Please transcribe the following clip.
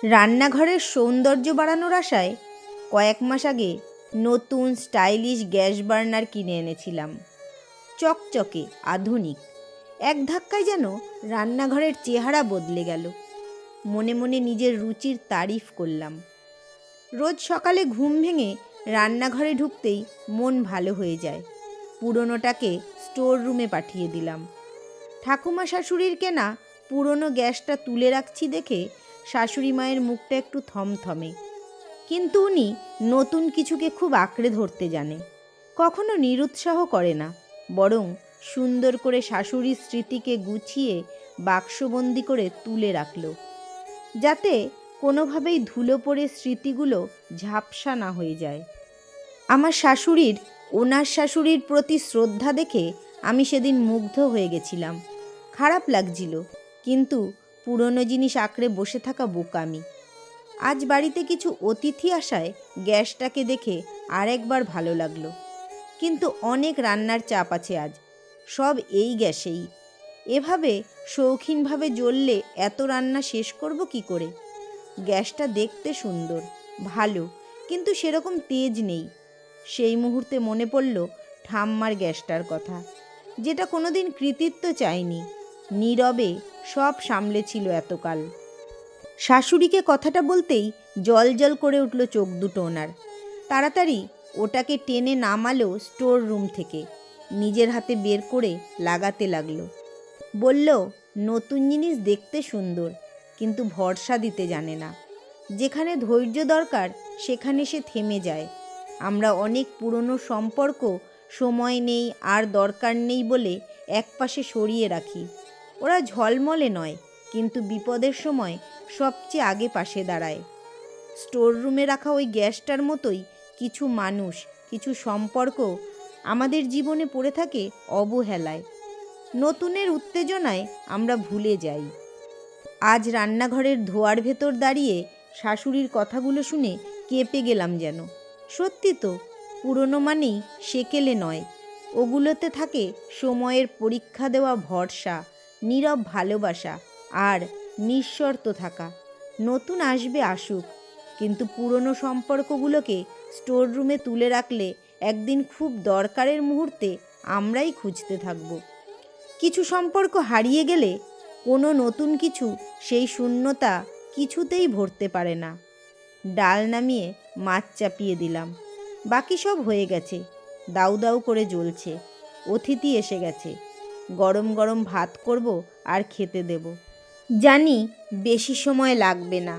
রান্নাঘরের সৌন্দর্য বাড়ানোর আশায় কয়েক মাস আগে নতুন স্টাইলিশ গ্যাস বার্নার কিনে এনেছিলাম। চকচকে আধুনিক, এক ধাক্কায় যেন রান্নাঘরের চেহারা বদলে গেল। মনে মনে নিজের রুচির তারিফ করলাম। রোজ সকালে ঘুম ভেঙে রান্নাঘরে ঢুকতেই মন ভালো হয়ে যায়। পুরনোটাকে স্টোর রুমে পাঠিয়ে দিলাম। ঠাকুমা শাশুড়ির কেনা পুরনো গ্যাসটা তুলে রাখছি দেখে শাশুড়ি মায়ের মুখটা একটু থমথমে, কিন্তু উনি নতুন কিছুকে খুব আঁকড়ে ধরতে জানে। কখনো নিরুৎসাহ করে না, বরং সুন্দর করে শাশুড়ির স্মৃতিকে গুছিয়ে বাক্সবন্দি করে তুলে রাখল, যাতে কোনোভাবেই ধুলো পড়ে স্মৃতিগুলো ঝাপসা না হয়ে যায়। আমার শাশুড়ির ওনার শাশুড়ির প্রতি শ্রদ্ধা দেখে আমি সেদিন মুগ্ধ হয়ে গেছিলাম। খারাপ লাগছিল, কিন্তু পুরনো জিনিস আঁকড়ে বসে থাকা বোকামি। আজ বাড়িতে কিছু অতিথি আসায় গ্যাসটাকে দেখে আরেকবার ভালো লাগলো। কিন্তু অনেক রান্নার চাপ আছে আজ, সব এই গ্যাসেই। এভাবে শৌখিনভাবে জ্বললে এত রান্না শেষ করব কি করে? গ্যাসটা দেখতে সুন্দর, ভালো, কিন্তু সেরকম তেজ নেই। সেই মুহূর্তে মনে পড়ল ঠাম্মার গ্যাসটার কথা, যেটা কোনোদিন কৃতিত্ব চায়নি, নীরবে সব সামলেছিল এতকাল। শাশুড়িকে কথাটা বলতেই জল জল করে উঠল চোখ দুটো ওনার। তাড়াতাড়ি ওটাকে টেনে নামালো স্টোর রুম থেকে, নিজের হাতে বের করে লাগাতে লাগলো। বলল, নতুন জিনিস দেখতে সুন্দর, কিন্তু ভরসা দিতে জানে না। যেখানে ধৈর্য দরকার সেখানে সে থেমে যায়। আমরা অনেক পুরনো সম্পর্ক সময় নেই আর দরকার নেই বলে একপাশে সরিয়ে রাখি। ওরা ঝলমলে নয়, কিন্তু বিপদের সময় সবচেয়ে আগে পাশে দাঁড়ায়। স্টোর রুমে রাখা ওই গ্যাসটার মতোই কিছু মানুষ, কিছু সম্পর্ক আমাদের জীবনে পড়ে থাকে অবহেলায়। নতুনের উত্তেজনায় আমরা ভুলে যাই। আজ রান্নাঘরের ধোয়ার ভেতর দাঁড়িয়ে শাশুড়ির কথাগুলো শুনে কেঁপে গেলাম যেন। সত্যি তো, পুরনো মানেই সেকেলে নয়, ওগুলোতে থাকে সময়ের পরীক্ষা দেওয়া ভরসা, নীরব ভালোবাসা আর নিঃশর্ত থাকা। নতুন আসবে আসুক, কিন্তু পুরনো সম্পর্কগুলোকে স্টোর রুমে তুলে রাখলে একদিন খুব দরকারের মুহূর্তে আমরাই খুঁজতে থাকব। কিছু সম্পর্ক হারিয়ে গেলে কোনো নতুন কিছু সেই শূন্যতা কিছুতেই ভরতে পারে না। ডাল নামিয়ে মাছ চাপিয়ে দিলাম, বাকি সব হয়ে গেছে, দাউ দাউ করে জ্বলছে। অতিথি এসে গেছে, গরম গরম ভাত করব আর খেতে দেব। জানি বেশি সময় লাগবে না।